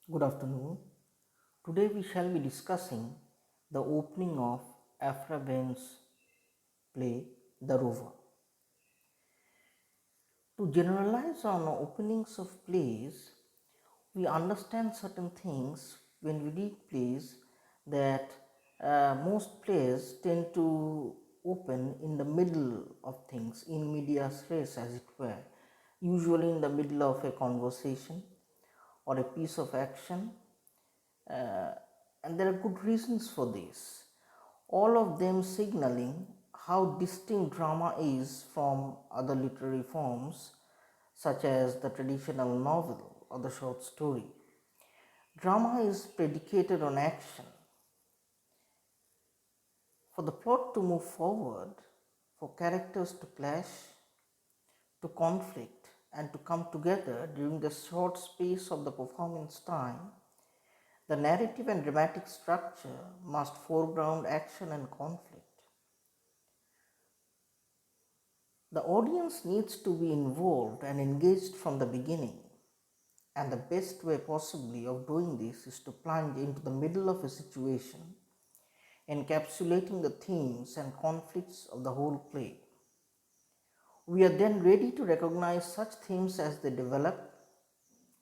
Good afternoon. Today we shall be discussing the opening of Aphra Behn's play The Rover. To generalize on openings of plays, we understand certain things when we read plays that most plays tend to open in the middle of things, in medias res as it were, usually in the middle of a conversation or a piece of action, uh, and there are good reasons for this, all of them signaling how distinct drama is from other literary forms such as the traditional novel or the short story. Drama is predicated on action. For the plot to move forward, for characters to clash, to conflict, and to come together during the short space of the performance time, the narrative and dramatic structure must foreground action and conflict. The audience needs to be involved and engaged from the beginning, and the best way possibly of doing this is to plunge into the middle of a situation, encapsulating the themes and conflicts of the whole play. We are then ready to recognize such themes as they develop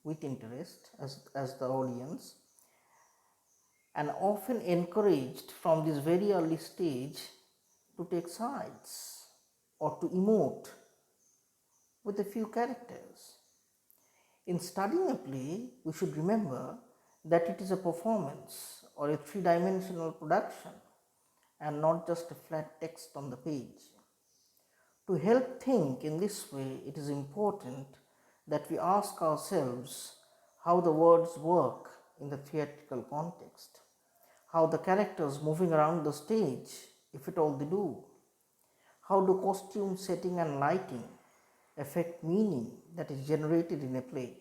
with interest as the audience, and often encouraged from this very early stage to take sides or to emote with a few characters. In studying a play, we should remember that it is a performance or a three-dimensional production and not just a flat text on the page. To help think in this way, it is important that we ask ourselves how the words work in the theatrical context, how the characters moving around the stage, if at all they do, how do costume setting and lighting affect meaning that is generated in a play.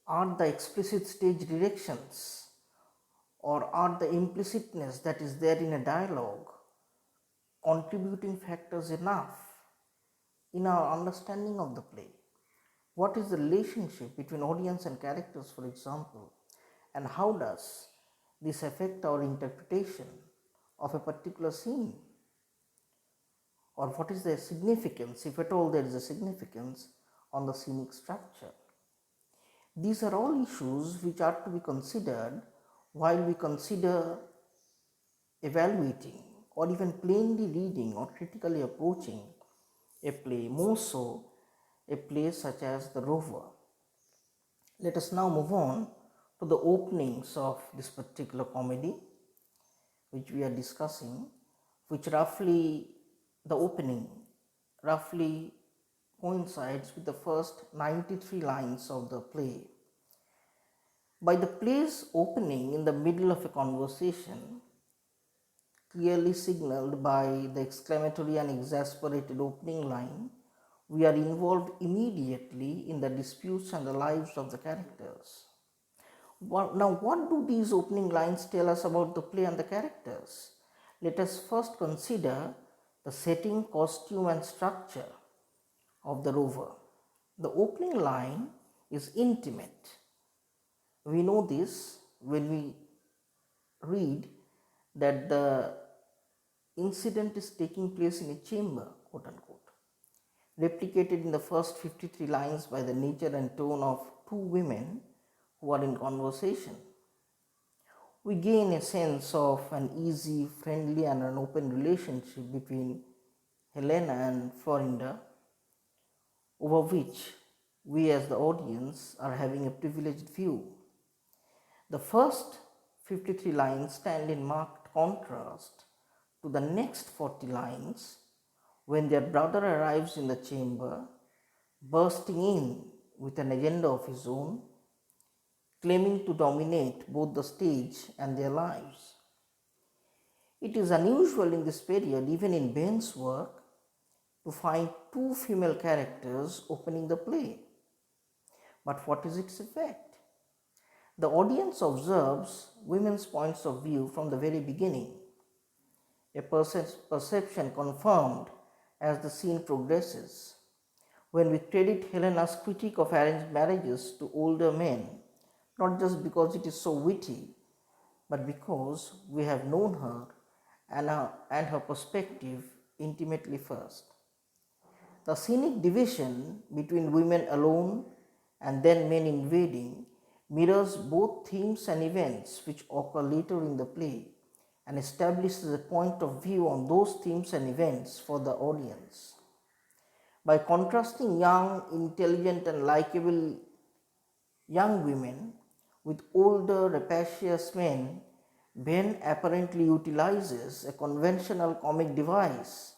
Are the explicit stage directions or are the implicitness that is there in a dialogue contributing factors enough in our understanding of the play? What is the relationship between audience and characters, for example, and how does this affect our interpretation of a particular scene? Or what is the significance, if at all there is a significance, on the scenic structure? These are all issues which are to be considered while we consider evaluating or even plainly reading or critically approaching a play, more so a play such as The Rover. Let us now move on to the openings of this particular comedy which we are discussing, which roughly, the opening roughly coincides with the first 93 lines of the play. By the play's opening in the middle of a conversation, clearly signaled by the exclamatory and exasperated opening line, we are involved immediately in the disputes and the lives of the characters. Now, what do these opening lines tell us about the play and the characters? Let us first consider the setting, costume, and structure of the Rover. The opening line is intimate. We know this when we read that the incident is taking place in a chamber, quote unquote, replicated in the first 53 lines by the nature and tone of two women who are in conversation. We gain a sense of an easy, friendly, and an open relationship between Helena and Florinda, over which we as the audience are having a privileged view. The first 53 lines stand in marked contrast to the next 40 lines when their brother arrives in the chamber, bursting in with an agenda of his own, claiming to dominate both the stage and their lives. It is unusual in this period, even in Behn's work, to find two female characters opening the play. But what is its effect? The audience observes women's points of view from the very beginning, a perception confirmed as the scene progresses. When we credit Helena's critique of arranged marriages to older men not just because it is so witty, but because we have known her and her perspective intimately first. The scenic division between women alone and then men invading mirrors both themes and events which occur later in the play and establishes a point of view on those themes and events for the audience. By contrasting young, intelligent, and likable young women with older, rapacious men, Behn apparently utilizes a conventional comic device,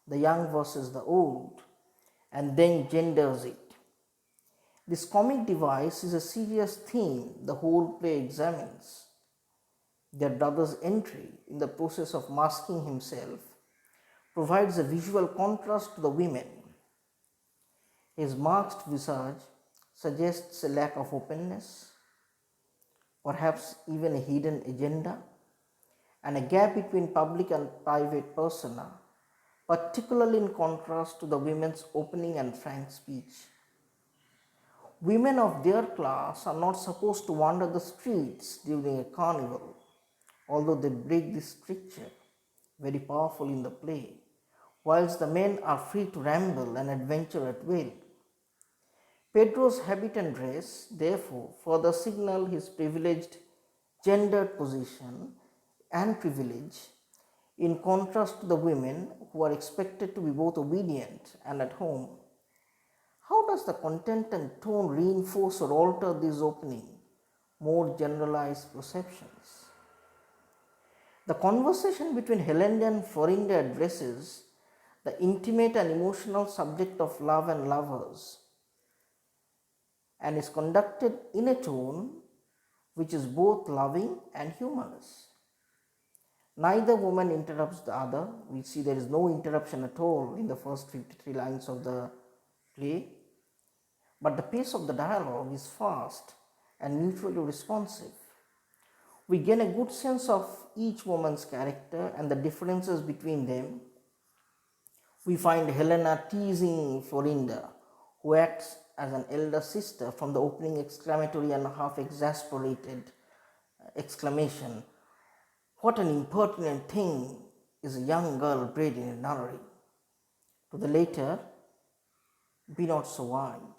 the young versus the old, and then genders it. This comic device is a serious theme the whole play examines. Their brother's entry in the process of masking himself provides a visual contrast to the women. His masked visage suggests a lack of openness, perhaps even a hidden agenda, and a gap between public and private persona, particularly in contrast to the women's opening and frank speech. Women of their class are not supposed to wander the streets during a carnival, although they break this stricture, very powerful in the play, whilst the men are free to ramble and adventure at will. Pedro's habit and dress, therefore, further signal his privileged gendered position and privilege, in contrast to the women who are expected to be both obedient and at home. How does the content and tone reinforce or alter these opening, more generalized perceptions? The conversation between Helena and Florinda addresses the intimate and emotional subject of love and lovers and is conducted in a tone which is both loving and humorous. Neither woman interrupts the other. We see there is no interruption at all in the first 53 lines of the play, but the pace of the dialogue is fast and mutually responsive. We gain a good sense of each woman's character and the differences between them. We find Helena teasing Florinda, who acts as an elder sister, from the opening exclamatory and half exasperated exclamation, "What an impertinent thing is a young girl bred in a nunnery," to the later, "Be not so wide."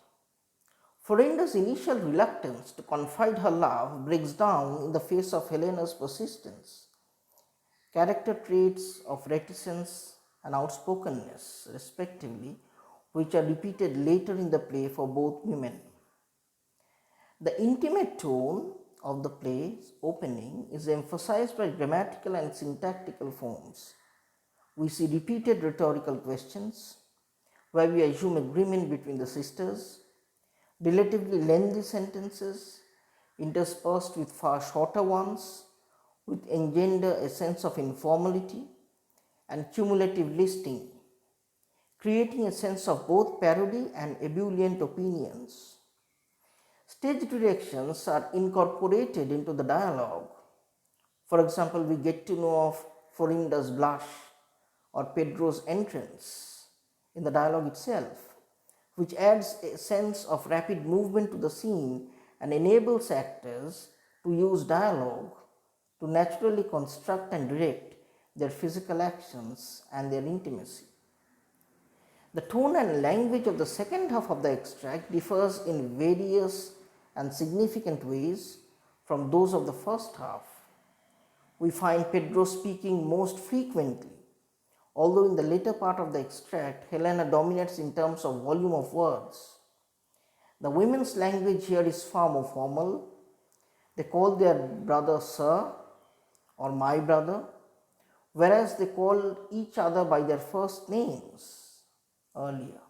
Florinda's initial reluctance to confide her love breaks down in the face of Helena's persistence. Character traits of reticence and outspokenness, respectively, which are repeated later in the play for both women. The intimate tone of the play's opening is emphasized by grammatical and syntactical forms. We see repeated rhetorical questions, where we assume agreement between the sisters, relatively lengthy sentences interspersed with far shorter ones, which engender a sense of informality and cumulative listing, creating a sense of both parody and ebullient opinions. Stage directions are incorporated into the dialogue. For example, we get to know of Florinda's blush or Pedro's entrance in the dialogue itself, which adds a sense of rapid movement to the scene and enables actors to use dialogue to naturally construct and direct their physical actions and their intimacy. The tone and language of the second half of the extract differs in various and significant ways from those of the first half. We find Pedro speaking most frequently, although in the later part of the extract, Helena dominates in terms of volume of words. The women's language here is far more formal. They call their brother sir or my brother, whereas they call each other by their first names earlier.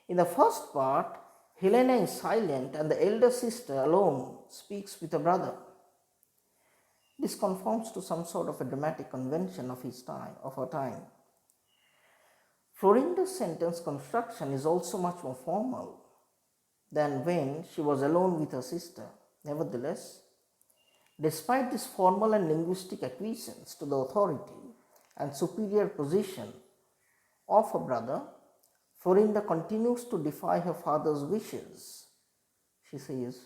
In the first part, Helena is silent and the elder sister alone speaks with her brother. This conforms to some sort of a dramatic convention of her time. Florinda's sentence construction is also much more formal than when she was alone with her sister. Nevertheless, despite this formal and linguistic acquiescence to the authority and superior position of her brother, Florinda continues to defy her father's wishes. She says,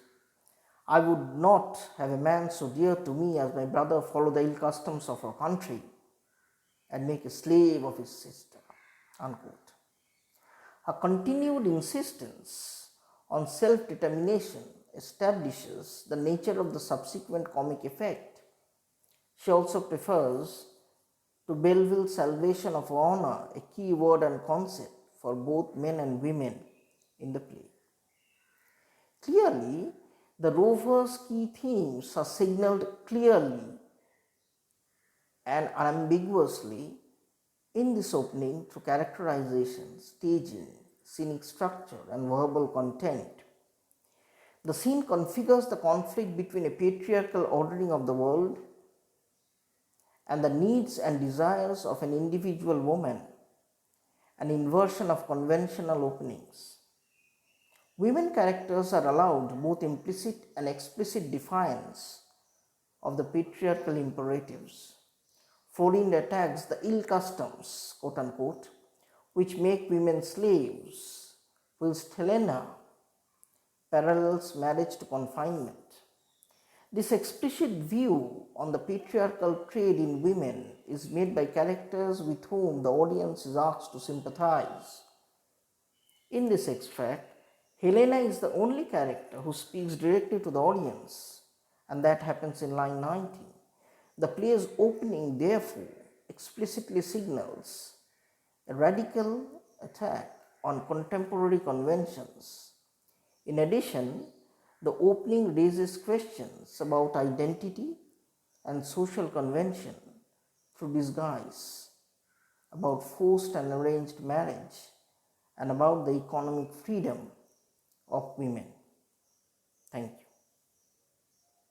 I would not have a man so dear to me as my brother follow the ill customs of our country and make a slave of his sister. Unquote. Her continued insistence on self-determination establishes the nature of the subsequent comic effect. She also prefers to Belleville's salvation of honor, a key word and concept for both men and women in the play. Clearly, the Rover's key themes are signaled clearly and unambiguously in this opening through characterization, staging, scenic structure, and verbal content. The scene configures the conflict between a patriarchal ordering of the world and the needs and desires of an individual woman, an inversion of conventional openings. Women characters are allowed both implicit and explicit defiance of the patriarchal imperatives. Florine attacks the ill customs, quote unquote, which make women slaves, whilst Helena parallels marriage to confinement. This explicit view on the patriarchal trade in women is made by characters with whom the audience is asked to sympathize. In this extract, Helena is the only character who speaks directly to the audience, and that happens in line 19. The play's opening, therefore, explicitly signals a radical attack on contemporary conventions. In addition, the opening raises questions about identity and social convention through disguise, about forced and arranged marriage, and about the economic freedom of women.